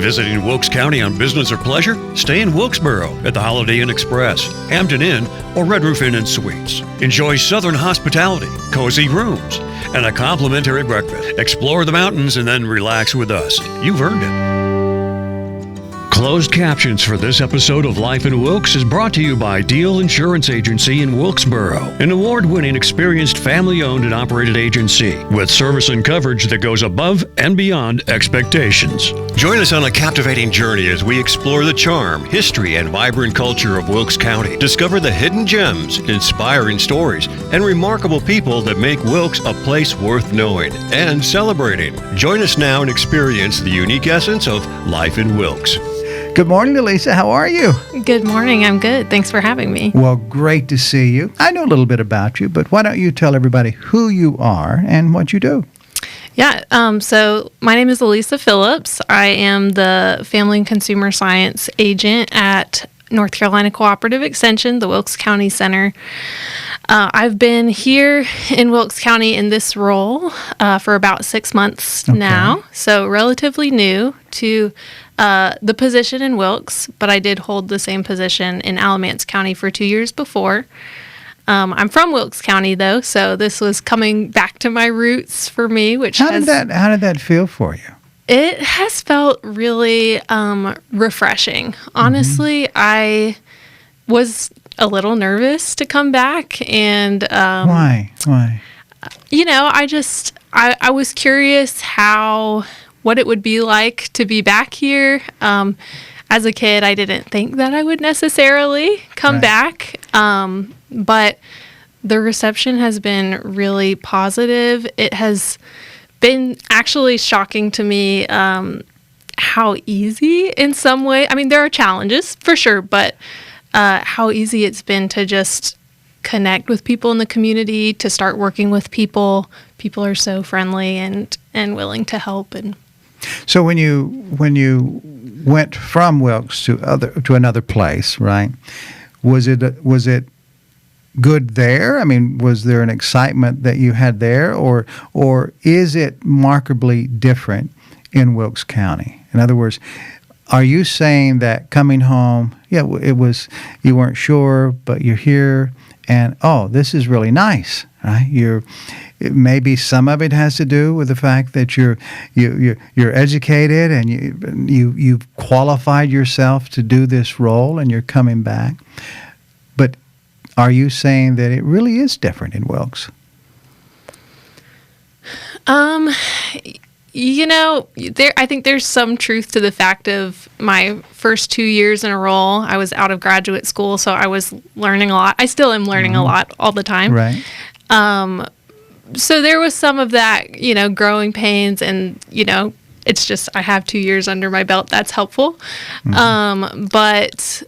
Visiting Wilkes County on business or pleasure? Stay in Wilkesboro at the Holiday Inn Express, Hampton Inn, or Red Roof Inn and Suites. Enjoy Southern hospitality, cozy rooms, and a complimentary breakfast. Explore the mountains and then relax with us. You've earned it. Closed captions for this episode of Life in Wilkes is brought to you by Deal Insurance Agency in Wilkesboro, an award-winning, experienced, family-owned and operated agency with service and coverage that goes above and beyond expectations. Join us on a captivating journey as we explore the charm, history, and vibrant culture of Wilkes County. Discover the hidden gems, inspiring stories, and remarkable people that make Wilkes a place worth knowing and celebrating. Join us now and experience the unique essence of Life in Wilkes. Good morning, Elisa. How are you? Good morning. I'm good. Thanks for having me. Well, great to see you. I know a little bit about you, but why don't you tell everybody who you are and what you do? Yeah. So my name is Elisa Phillips. I am the Family and Consumer Science Agent at North Carolina Cooperative Extension, the Wilkes County Center. I've been here in Wilkes County in this role for about 6 months now, so relatively new to the position in Wilkes, but I did hold the same position in Alamance County for 2 years before. I'm from Wilkes County, though, so this was coming back to my roots for me. How did that feel for you? It has felt really refreshing. Honestly, I was a little nervous to come back, and why? You know, I was curious what it would be like to be back here. As a kid, I didn't think that I would necessarily come back, but the reception has been really positive. It has been actually shocking to me how easy in some way, I mean, there are challenges for sure, but how easy it's been to just connect with people in the community, to start working with people. People are so friendly and willing to help. And so when you went from Wilkes to another place, right? Was it good there? I mean, was there an excitement that you had there, or is it markedly different in Wilkes County? In other words, are you saying that coming home, it was, you weren't sure, but you're here, and this is really nice, right? Maybe some of it has to do with the fact that you're educated and you've qualified yourself to do this role, and you're coming back. But are you saying that it really is different in Wilkes? You know, I think there's some truth to the fact of my first 2 years in a role. I was out of graduate school, so I was learning a lot. I still am learning a lot all the time. Right. So there was some of that, growing pains, and, it's just I have 2 years under my belt. That's helpful. But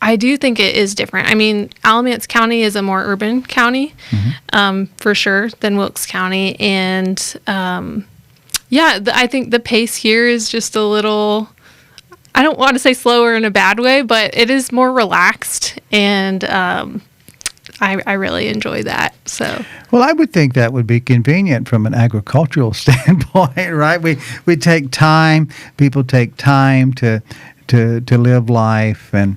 I do think it is different. I mean, Alamance County is a more urban county, for sure, than Wilkes County. And, I think the pace here is just a little, I don't want to say slower in a bad way, but it is more relaxed. And I really enjoy that. So, well, I would think that would be convenient from an agricultural standpoint, right? We take time, people take time to live life and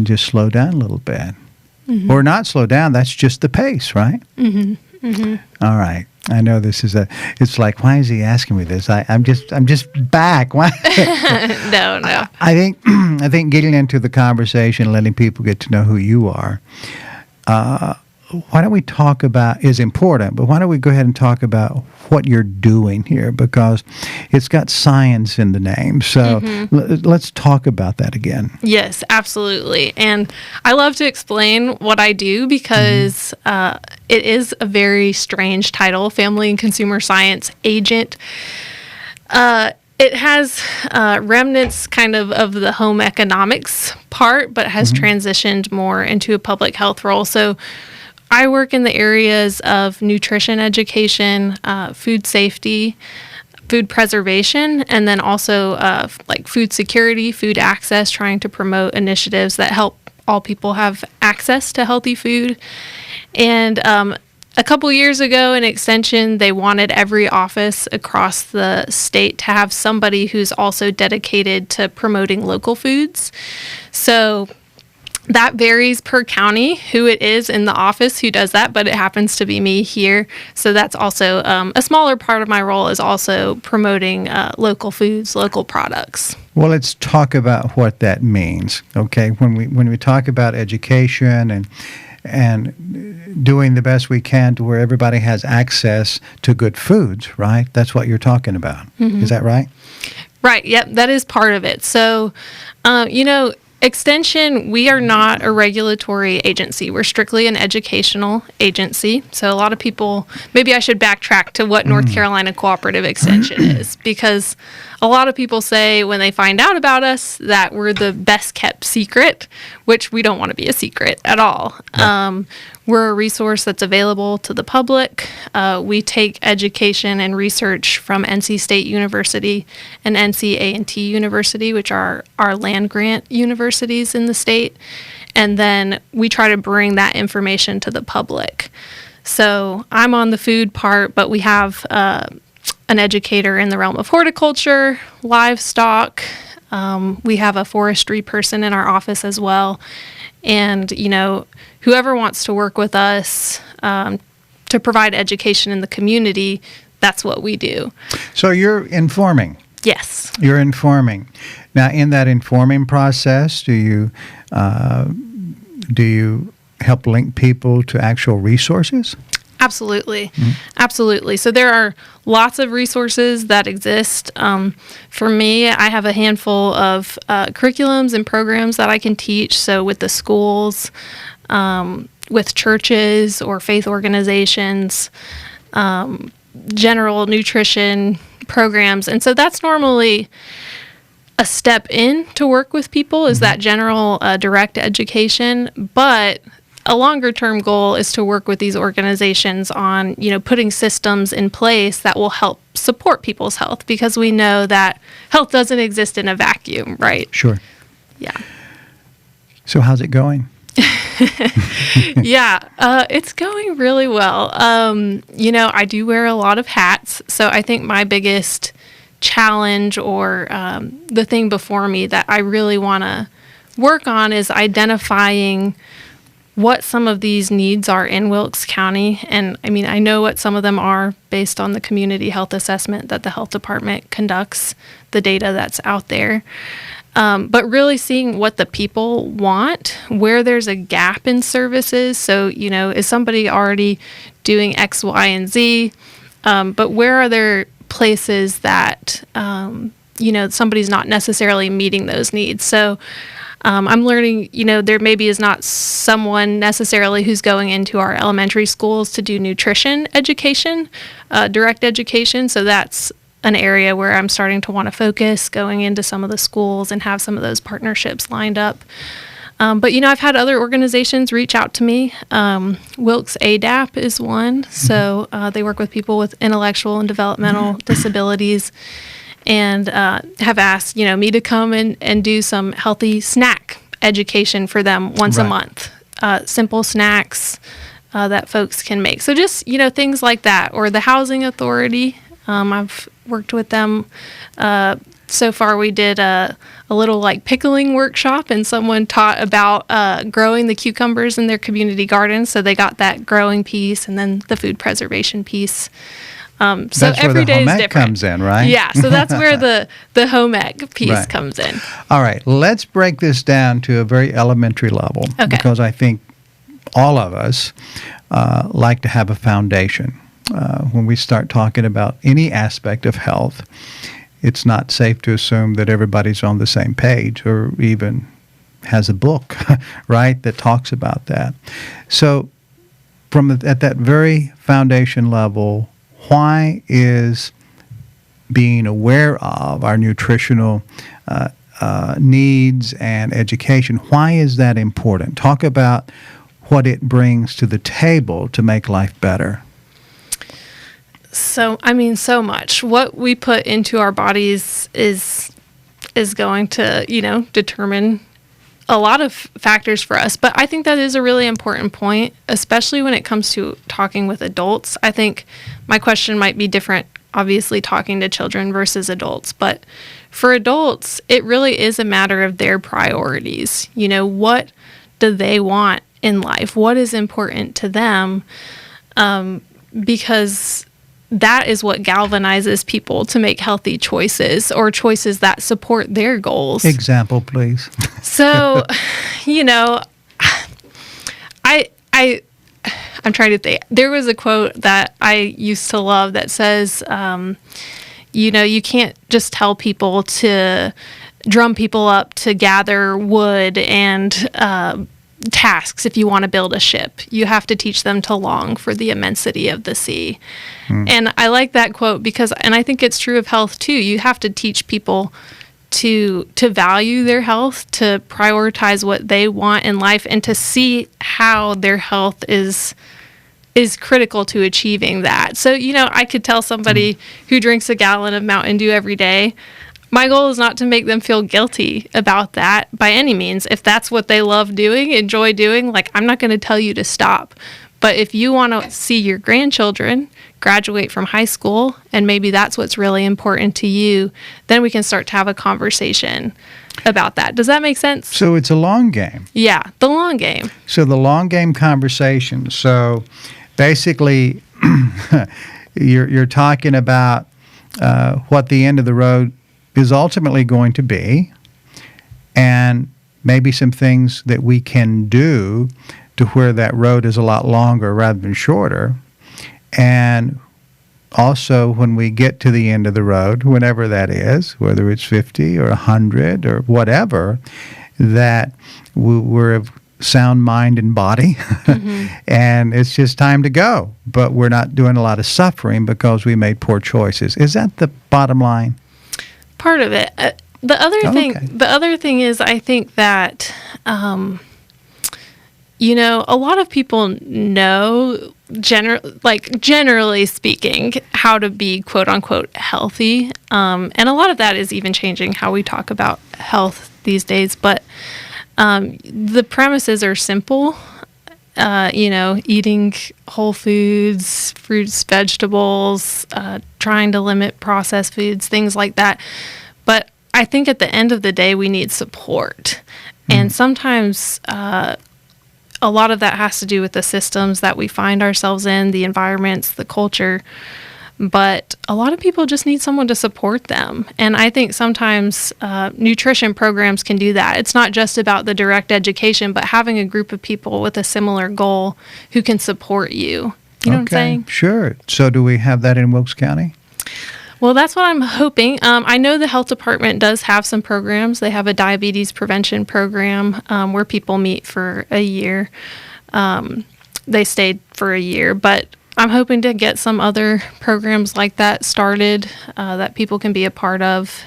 just slow down a little bit. Or not slow down, that's just the pace, right? All right. I know this is it's like, why is he asking me this? I'm just back. Why? No. I think getting into the conversation, letting people get to know who you are, why don't we talk about, is important, but why don't we go ahead and talk about what you're doing here, because it's got science in the name. So let's talk about that again. Yes, absolutely. And I love to explain what I do because it is a very strange title, Family and Consumer Science Agent. It has remnants kind of the home economics part, but has transitioned more into a public health role. So I work in the areas of nutrition education, food safety, food preservation, and then also like food security, food access, trying to promote initiatives that help all people have access to healthy food. And a couple years ago in Extension, they wanted every office across the state to have somebody who's also dedicated to promoting local foods. So that varies per county who it is in the office who does that, but it happens to be me here. So that's also a smaller part of my role is also promoting local foods, local products. Well, let's talk about what that means. Okay, when we talk about education and doing the best we can to where everybody has access to good foods, right? That's what you're talking about. Mm-hmm. Is that right? Right. Yep. That is part of it. So, Extension, we are not a regulatory agency. We're strictly an educational agency. So a lot of people, maybe I should backtrack to what North Carolina Cooperative Extension is, because a lot of people say when they find out about us that we're the best kept secret, which we don't want to be a secret at all. Right. We're a resource that's available to the public. We take education and research from NC State University and NC A&T University, which are our land grant universities in the state. And then we try to bring that information to the public. So I'm on the food part, but we have an educator in the realm of horticulture, livestock. We have a forestry person in our office as well. And, whoever wants to work with us to provide education in the community, that's what we do. So you're informing. Yes. You're informing. Now, in that informing process, do you help link people to actual resources? Absolutely. Mm-hmm. Absolutely. So there are lots of resources that exist. For me, I have a handful of curriculums and programs that I can teach. So with the schools, with churches or faith organizations, general nutrition programs. And so that's normally a step in to work with people is that general direct education. But a longer term goal is to work with these organizations on, putting systems in place that will help support people's health, because we know that health doesn't exist in a vacuum, right? Sure. Yeah. So how's it going? Yeah, it's going really well. I do wear a lot of hats, so I think my biggest challenge or the thing before me that I really want to work on is identifying what some of these needs are in Wilkes County. And I know what some of them are based on the community health assessment that the health department conducts, the data that's out there. But really seeing what the people want, where there's a gap in services. So, is somebody already doing X, Y, and Z? But where are there places that, somebody's not necessarily meeting those needs? So, I'm learning, there maybe is not someone necessarily who's going into our elementary schools to do nutrition education, direct education. So that's an area where I'm starting to want to focus, going into some of the schools and have some of those partnerships lined up. But, I've had other organizations reach out to me. Wilkes ADAP is one. So they work with people with intellectual and developmental disabilities, and have asked, me to come and do some healthy snack education for them once a month. Simple snacks that folks can make. So just, things like that. Or the Housing Authority. I've worked with them. So far we did a little pickling workshop, and someone taught about growing the cucumbers in their community garden. So they got that growing piece and then the food preservation piece. So that's every where the day home is ec different. comes in, right? Yeah, so that's where the home ec piece comes in. All right, let's break this down to a very elementary level, because I think all of us like to have a foundation. When we start talking about any aspect of health, it's not safe to assume that everybody's on the same page or even has a book, right, that talks about that. So at that very foundation level, why is being aware of our nutritional needs and education, why is that important? Talk about what it brings to the table to make life better. So, so much. What we put into our bodies is going to, determine a lot of factors for us. But I think that is a really important point, especially when it comes to talking with adults. I think my question might be different, obviously, talking to children versus adults. But for adults, it really is a matter of their priorities. You know, what do they want in life? What is important to them? Because that is what galvanizes people to make healthy choices or choices that support their goals. Example, please. So, you know, I'm trying to think. There was a quote that I used to love that says, you know, you can't just tell people to drum people up to gather wood and tasks if you want to build a ship. You have to teach them to long for the immensity of the sea. And I like that quote because, and I think it's true of health too, you have to teach people to value their health, to prioritize what they want in life, and to see how their health is critical to achieving that. So, you know, I could tell somebody who drinks a gallon of Mountain Dew every day, my goal is not to make them feel guilty about that by any means. If that's what they love doing, enjoy doing, like, I'm not going to tell you to stop. But if you want to see your grandchildren graduate from high school, and maybe that's what's really important to you, then we can start to have a conversation about that. Does that make sense? So it's a long game. Yeah, the long game. So the long game conversation. So basically, you're talking about what the end of the road is ultimately going to be, and maybe some things that we can do to where that road is a lot longer rather than shorter. And also, when we get to the end of the road, whenever that is, whether it's 50 or 100 or whatever, that we're of sound mind and body, and it's just time to go. But we're not doing a lot of suffering because we made poor choices. Is that the bottom line? Part of it. The other thing is, I think that, you know, a lot of people know, generally speaking, how to be quote unquote healthy. And a lot of that is even changing how we talk about health these days. But the premises are simple. You know, eating whole foods, fruits, vegetables, trying to limit processed foods, things like that. But I think at the end of the day, we need support. And sometimes a lot of that has to do with the systems that we find ourselves in, the environments, the culture. But a lot of people just need someone to support them. And I think sometimes nutrition programs can do that. It's not just about the direct education, but having a group of people with a similar goal who can support you. You know what I'm saying? Sure. So do we have that in Wilkes County? Well, that's what I'm hoping. I know the health department does have some programs. They have a diabetes prevention program where people meet for a year. They stayed for a year, but I'm hoping to get some other programs like that started that people can be a part of.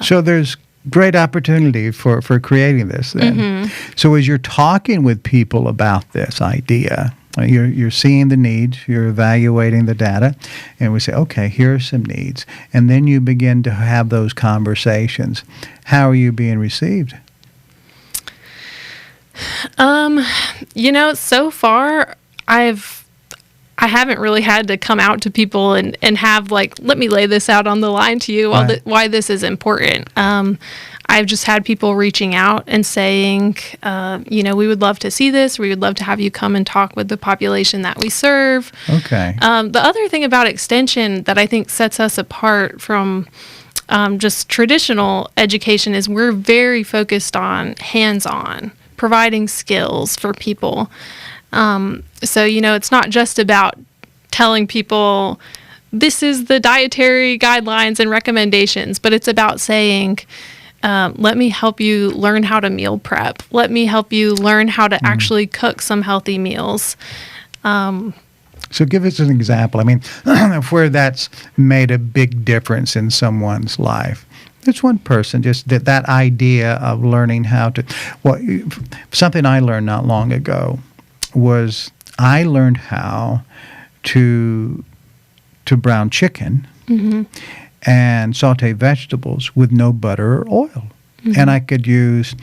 So there's great opportunity for creating this then. So as you're talking with people about this idea, you're seeing the needs, you're evaluating the data, and we say, okay, here are some needs. And then you begin to have those conversations. How are you being received? You know, so far I haven't really had to come out to people and have, like, let me lay this out on the line to you why this is important. I've just had people reaching out and saying, you know, we would love to see this. We would love to have you come and talk with the population that we serve. Okay. The other thing about Extension that I think sets us apart from just traditional education is we're very focused on hands-on, providing skills for people. So, you know, it's not just about telling people this is the dietary guidelines and recommendations, but it's about saying, let me help you learn how to meal prep. Let me help you learn how to actually cook some healthy meals. So give us an example. I mean, of where that's made a big difference in someone's life. It's one person, just that idea of learning how to, well, something I learned not long ago was I learned how to brown chicken and saute vegetables with no butter or oil. and I could use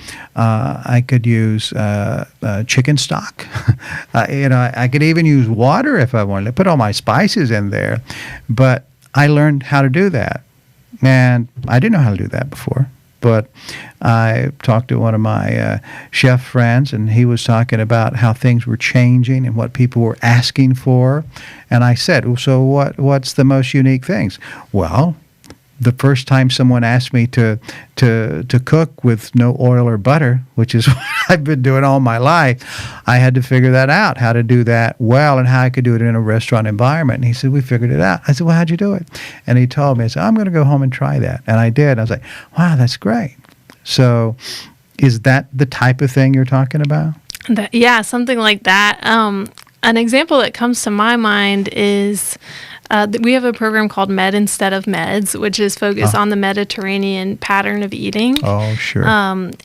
chicken stock. I could even use water if I wanted to put all my spices in there. But I learned how to do that, and I didn't know how to do that before. But I talked to one of my chef friends, and he was talking about how things were changing and what people were asking for. And I said, well, so what's the most unique things? Well, the first time someone asked me to cook with no oil or butter, which is what I've been doing all my life, I had to figure that out, how to do that well and how I could do it in a restaurant environment. And he said, we figured it out. I said, well, how'd you do it? And he told me, I said, I'm going to go home and try that. And I did. I was like, wow, that's great. So is that the type of thing you're talking about? Yeah, something like that. An example that comes to my mind is we have a program called Med Instead of Meds, which is focused on the Mediterranean pattern of eating. Oh, sure.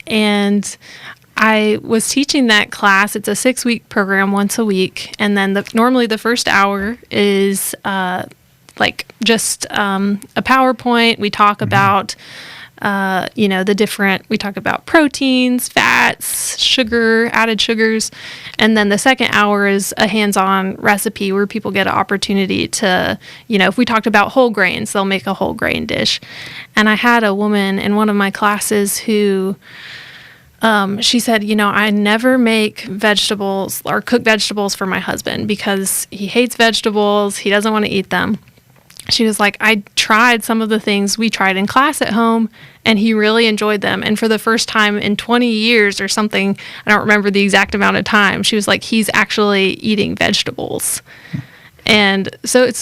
And I was teaching that class. It's a 6-week program, once a week. And then normally the first hour is just a PowerPoint. We talk about we talk about proteins, fats, sugar, added sugars. And then the second hour is a hands-on recipe where people get an opportunity to, if we talked about whole grains, they'll make a whole grain dish. And I had a woman in one of my classes who, she said, I never make vegetables or cook vegetables for my husband because he hates vegetables. He doesn't want to eat them. She was like, I tried some of the things we tried in class at home, and he really enjoyed them. And for the first time in 20 years or something, I don't remember the exact amount of time, she was like, he's actually eating vegetables. And so it was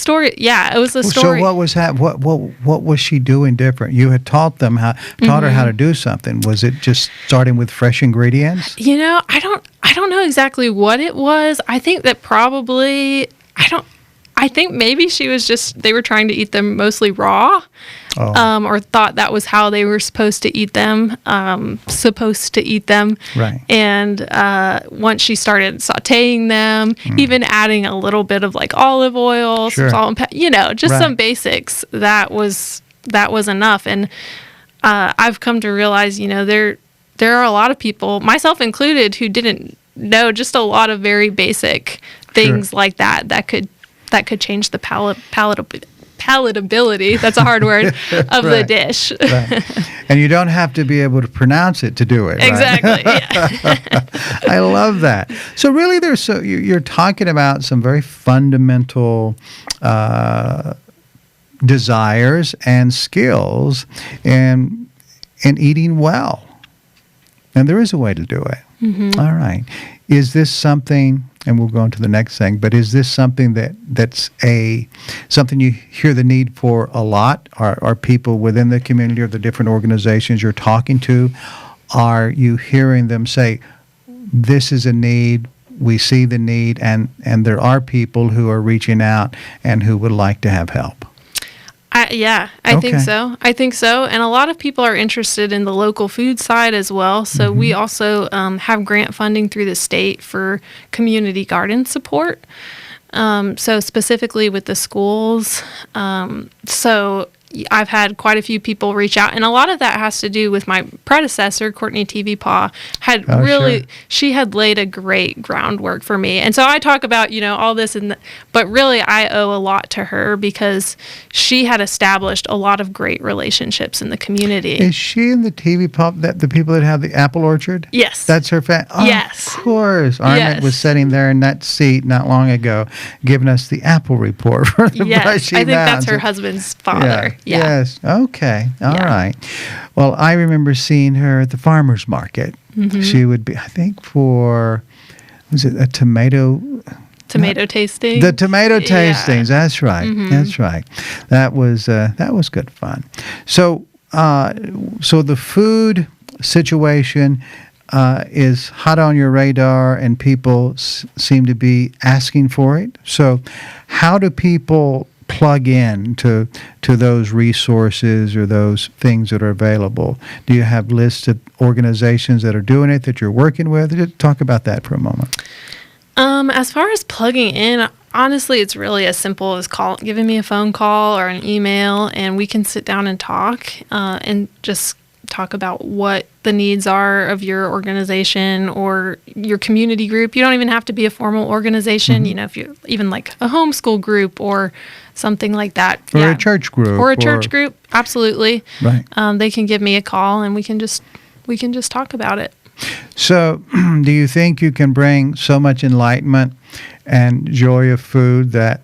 a story. So what was that? What was she doing different? You had taught her how to do something. Was it just starting with fresh ingredients? I don't know exactly what it was. I think that I think maybe they were trying to eat them mostly raw, or thought that was how they were supposed to eat them. Right. And once she started sautéing them, even adding a little bit of like olive oil, sure. some salt and some basics, that was enough. And I've come to realize, there are a lot of people, myself included, who didn't know just a lot of very basic things like that could change the palatability, that's a hard word, of the dish. Right. And you don't have to be able to pronounce it to do it. Exactly. Right? Yeah. I love that. So really you're talking about some very fundamental desires and skills in eating well. And there is a way to do it. Mm-hmm. All right. Is this something, and we'll go on to the next thing, but is this something that's something you hear the need for a lot? Are people within the community or the different organizations you're talking to, are you hearing them say, this is a need, we see the need, and there are people who are reaching out and who would like to have help? I think so. And a lot of people are interested in the local food side as well. So we also have grant funding through the state for community garden support. So specifically with the schools. So I've had quite a few people reach out, and a lot of that has to do with my predecessor, Courtney TV Paw, she had laid a great groundwork for me. And so I talk about, all this, but really I owe a lot to her because she had established a lot of great relationships in the community. Is she in the TV Paw, the people that have the apple orchard? Yes. That's her family? Oh, yes. Of course. Armand was sitting there in that seat not long ago giving us the apple report for the Brushy I think Mounds. that's her husband's father. Yeah. Yes. Okay. All right. Well, I remember seeing her at the farmer's market. Mm-hmm. She would be, I think, was it a tomato tasting? The tomato tastings. That's right. Mm-hmm. That's right. That was good fun. So, so the food situation is hot on your radar, and people seem to be asking for it. So, how do people plug in to those resources or those things that are available? Do you have lists of organizations that are doing it that you're working with? Just talk about that for a moment. As far as plugging in, honestly, it's really as simple as giving me a phone call or an email, and we can sit down and talk and just talk about what the needs are of your organization or your community group. You don't even have to be a formal organization. You know, if you're even like a homeschool group or something like that. Or a church group. Or a church group. Absolutely. Right. They can give me a call and we can just talk about it. So, do you think you can bring so much enlightenment and joy of food that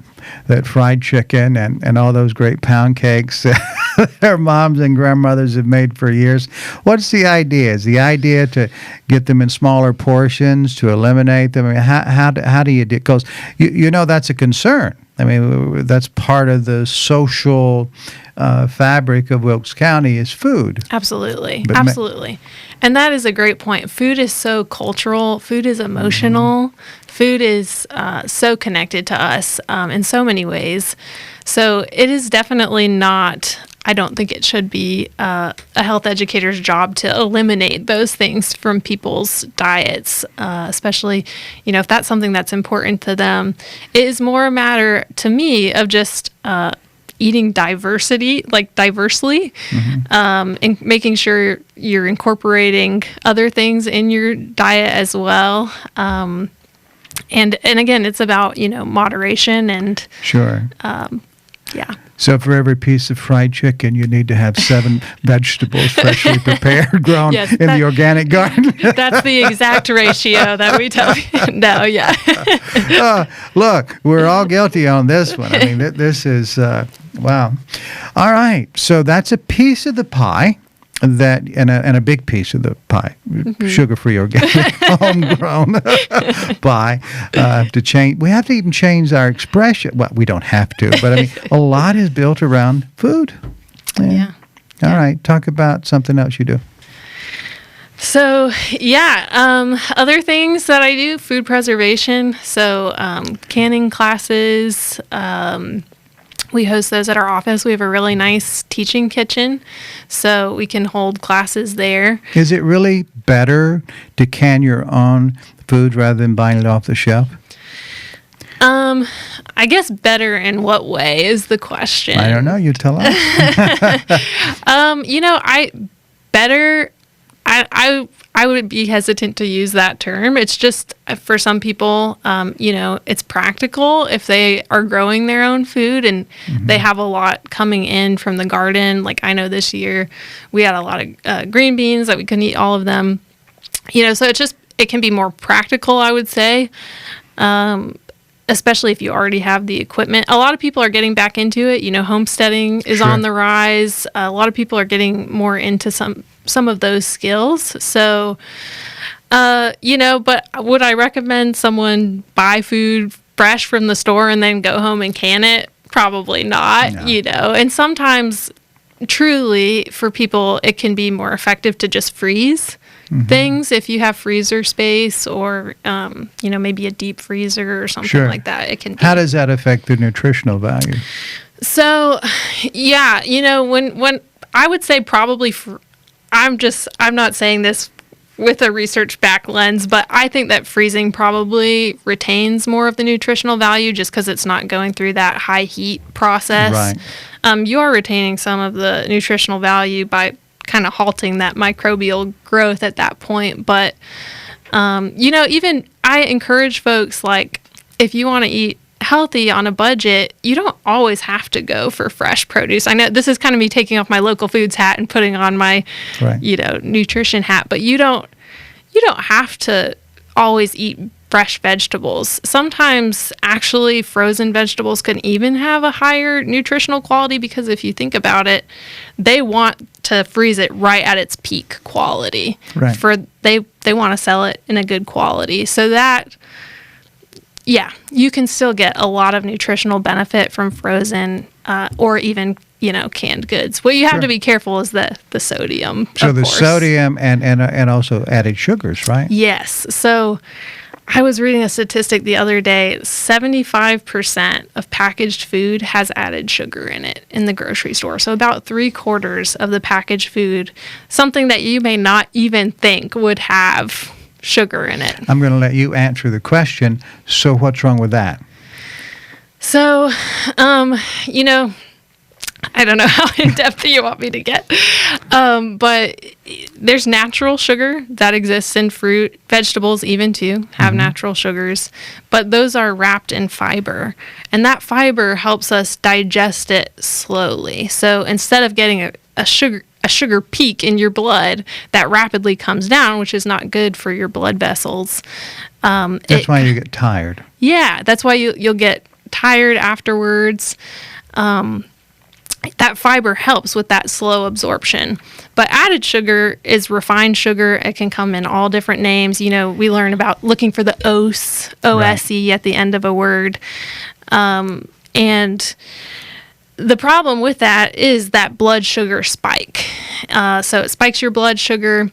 fried chicken and all those great pound cakes that their moms and grandmothers have made for years? What's the idea? Is the idea to get them in smaller portions, to eliminate them? I mean, how do you do? Because you know that's a concern. I mean, that's part of the social fabric of Wilkes County is food. Absolutely. Absolutely. And that is a great point. Food is so cultural. Food is emotional. Food is so connected to us in so many ways. So it is definitely not, I don't think it should be a health educator's job to eliminate those things from people's diets, especially, you know, if that's something that's important to them. It is more a matter, to me, of just eating diversely, and making sure you're incorporating other things in your diet as well. And again, it's about, you know, moderation and sure. Yeah. So for every piece of fried chicken, you need to have 7 vegetables freshly prepared, grown in the organic garden. That's the exact ratio that we tell you. No, yeah. Look, we're all guilty on this one. I mean, this is, wow. All right. So that's a piece of the pie. And a big piece of the pie, sugar-free, organic, homegrown pie. To change, we have to even change our expression. Well, we don't have to, but I mean, a lot is built around food. Yeah. All right, talk about something else you do. So, other things that I do, food preservation. So, canning classes. We host those at our office. We have a really nice teaching kitchen, so we can hold classes there. Is it really better to can your own food rather than buying it off the shelf? I guess better in what way is the question. I don't know. You tell us. I would be hesitant to use that term. It's just for some people, it's practical if they are growing their own food and they have a lot coming in from the garden. Like I know this year we had a lot of green beans that we couldn't eat all of them. So it can be more practical, I would say. Especially if you already have the equipment. A lot of people are getting back into it. Homesteading is on the rise. A lot of people are getting more into some of those skills. So, but would I recommend someone buy food fresh from the store and then go home and can it? Probably not, no. And sometimes, truly, for people, it can be more effective to just freeze things if you have freezer space or, maybe a deep freezer or something like that. It can. How does that affect the nutritional value? So, when I would say probably, I'm not saying this with a research back lens, but I think that freezing probably retains more of the nutritional value just because it's not going through that high heat process. Right. You are retaining some of the nutritional value by kind of halting that microbial growth at that point. But, even I encourage folks, like, if you want to eat healthy on a budget, you don't always have to go for fresh produce. I know this is kind of me taking off my local foods hat and putting on my, nutrition hat, but you don't have to always eat fresh vegetables. Sometimes actually frozen vegetables can even have a higher nutritional quality because if you think about it, they want to freeze it right at its peak quality. Right. They want to sell it in a good quality. So that, you can still get a lot of nutritional benefit from frozen or even, canned goods. What you have to be careful is the sodium. So the sodium and also added sugars, right? Yes. So I was reading a statistic the other day, 75% of packaged food has added sugar in it in the grocery store. So about 3/4 of the packaged food, something that you may not even think would have sugar in it. I'm going to let you answer the question. So what's wrong with that? So, I don't know how in-depth you want me to get. But there's natural sugar that exists in fruit. Vegetables even too have natural sugars, but those are wrapped in fiber, and that fiber helps us digest it slowly. So instead of getting a sugar peak in your blood that rapidly comes down, which is not good for your blood vessels. That's why you get tired. Yeah, that's why you'll get tired afterwards. That fiber helps with that slow absorption. But added sugar is refined sugar. It can come in all different names. You know, we learn about looking for the OSE at the end of a word. And the problem with that is that blood sugar spike. So it spikes your blood sugar.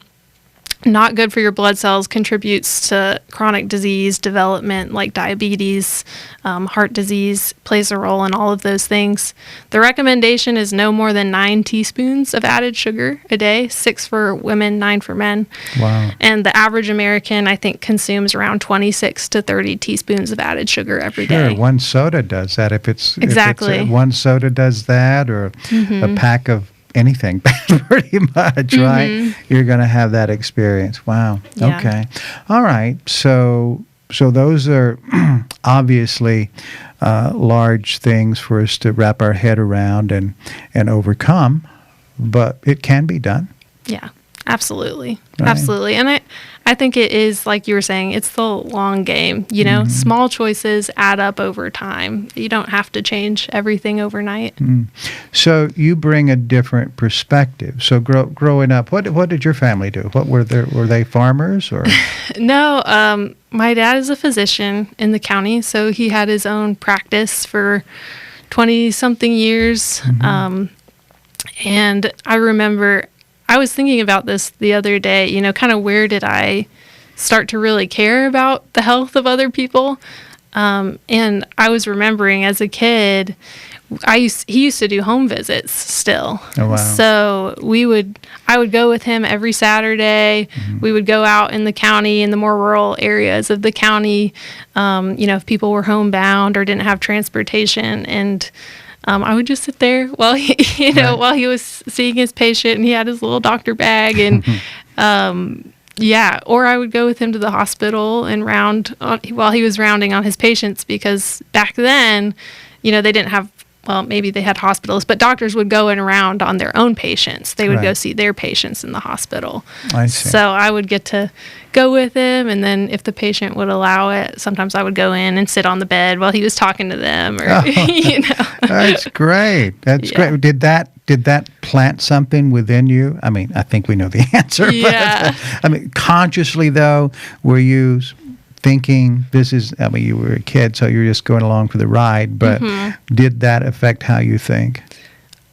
Not good for your blood cells, contributes to chronic disease development like diabetes, heart disease, plays a role in all of those things. The recommendation is no more than 9 teaspoons of added sugar a day, 6 for women, 9 for men. Wow. And the average American, I think, consumes around 26 to 30 teaspoons of added sugar every day. Sure, one soda does that. If it's Exactly. one soda does that, or a pack of anything, pretty much, right? You're going to have that experience. Wow. Yeah. Okay. All right. So those are obviously large things for us to wrap our head around and overcome, but it can be done. Yeah, absolutely. Right. Absolutely. And I think it is, like you were saying, it's the long game. You know, small choices add up over time. You don't have to change everything overnight. So you bring a different perspective. So growing up, what did your family do? What were they farmers or? No, my dad is a physician in the county, so he had his own practice for 20-something years. And I remember I was thinking about this the other day, you know, kind of where did I start to really care about the health of other people? And I was remembering as a kid, he used to do home visits still. Oh, wow. So I would go with him every Saturday. We would go out in the county, in the more rural areas of the county, you know, if people were homebound or didn't have transportation. And I would just sit there while while he was seeing his patient, and he had his little doctor bag, and or I would go with him to the hospital and while he was rounding on his patients, because back then, you know, they didn't have. Well, maybe they had hospitals, but doctors would go in around on their own patients. They would go see their patients in the hospital. I see. So I would get to go with him, and then if the patient would allow it, sometimes I would go in and sit on the bed while he was talking to them, or you know. That's great. That's great. Did that plant something within you? I mean, I think we know the answer. Yeah. But, I mean, consciously though, were you thinking you were a kid, so you're just going along for the ride, but did that affect how you think?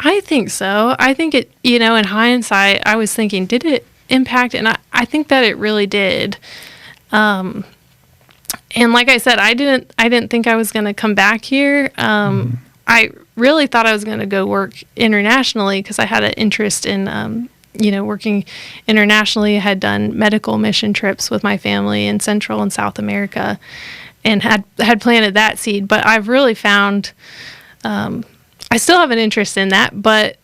I think so. I think it, you know, in hindsight, I was thinking, did it impact? And I think that it really did. And like I said, I didn't think I was going to come back here. I really thought I was going to go work internationally, because I had an interest in, working internationally. I had done medical mission trips with my family in Central and South America, and had planted that seed. But I've really found I still have an interest in that, but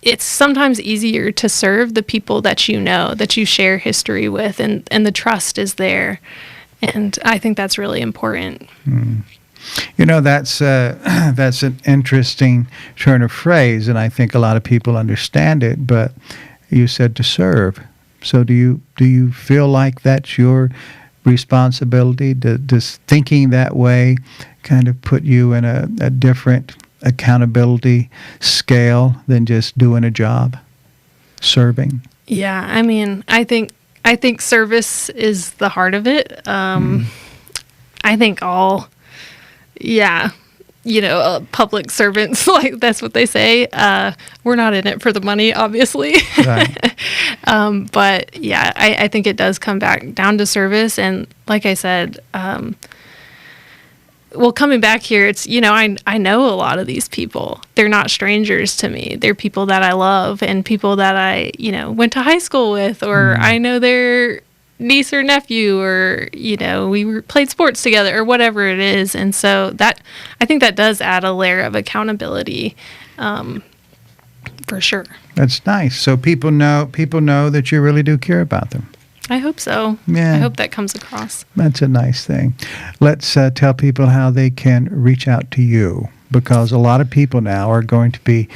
it's sometimes easier to serve the people that you know, that you share history with, and the trust is there. And I think that's really important. You know, that's an interesting turn of phrase, and I think a lot of people understand it, but you said to serve. So do you feel like that's your responsibility? Does thinking that way kind of put you in a different accountability scale than just doing a job, serving? Yeah, I mean, I think service is the heart of it. I think public servants, like that's what they say. We're not in it for the money, obviously. Right. But yeah, I think it does come back down to service. And like I said, coming back here, it's, I know a lot of these people. They're not strangers to me. They're people that I love, and people that I, went to high school with, or I know their niece or nephew, or, we played sports together, or whatever it is. And so I think that does add a layer of accountability. For sure. That's nice. So people know that you really do care about them. I hope so. Yeah. I hope that comes across. That's a nice thing. Let's tell people how they can reach out to you, because a lot of people now are going to be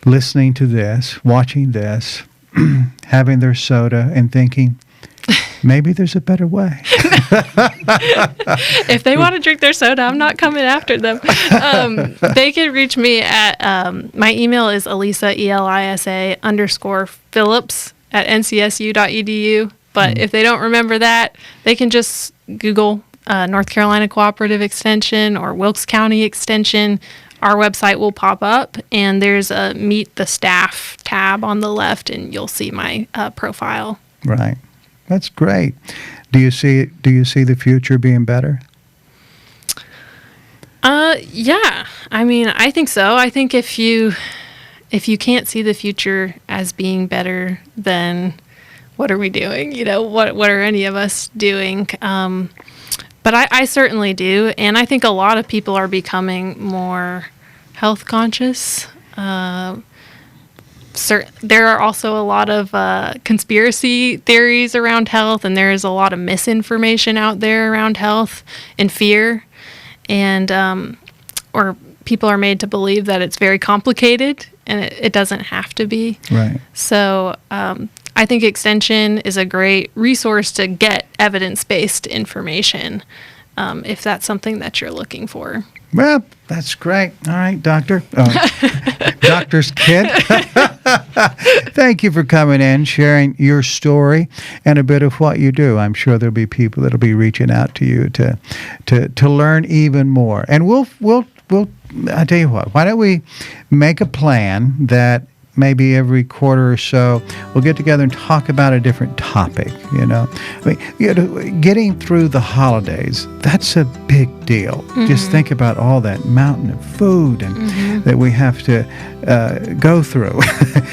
listening to this, watching this, having their soda and thinking, maybe there's a better way. If they want to drink their soda, I'm not coming after them. They can reach me at, my email is Elisa, ELISA _Phillips at ncsu.edu. But if they don't remember that, they can just Google North Carolina Cooperative Extension or Wilkes County Extension. Our website will pop up, and there's a Meet the Staff tab on the left, and you'll see my profile. Right. That's great. Do you see the future being better? Yeah. I mean, I think so. I think if you can't see the future as being better, then what are we doing? What are any of us doing? But I certainly do. And I think a lot of people are becoming more health conscious. There are also a lot of conspiracy theories around health, and there is a lot of misinformation out there around health and fear. And or people are made to believe that it's very complicated, and it doesn't have to be. Right. So I think Extension is a great resource to get evidence-based information if that's something that you're looking for. Well, that's great. All right, Doctor. Doctor's kid. Thank you for coming in, sharing your story and a bit of what you do. I'm sure there'll be people that'll be reaching out to you to learn even more. And we'll I tell you what, why don't we make a plan that maybe every quarter or so we'll get together and talk about a different topic, getting through the holidays, that's a big deal. Mm-hmm. Just think about all that mountain of food and that we have to go through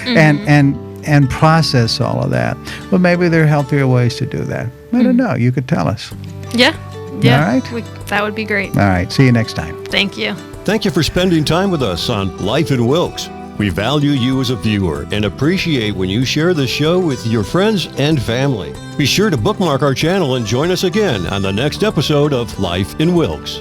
and process all of that. Well, maybe there are healthier ways to do that. I don't know. You could tell us. Yeah. All right. That would be great. All right. See you next time. Thank you. Thank you for spending time with us on Life in Wilkes. We value you as a viewer and appreciate when you share the show with your friends and family. Be sure to bookmark our channel and join us again on the next episode of Life in Wilkes.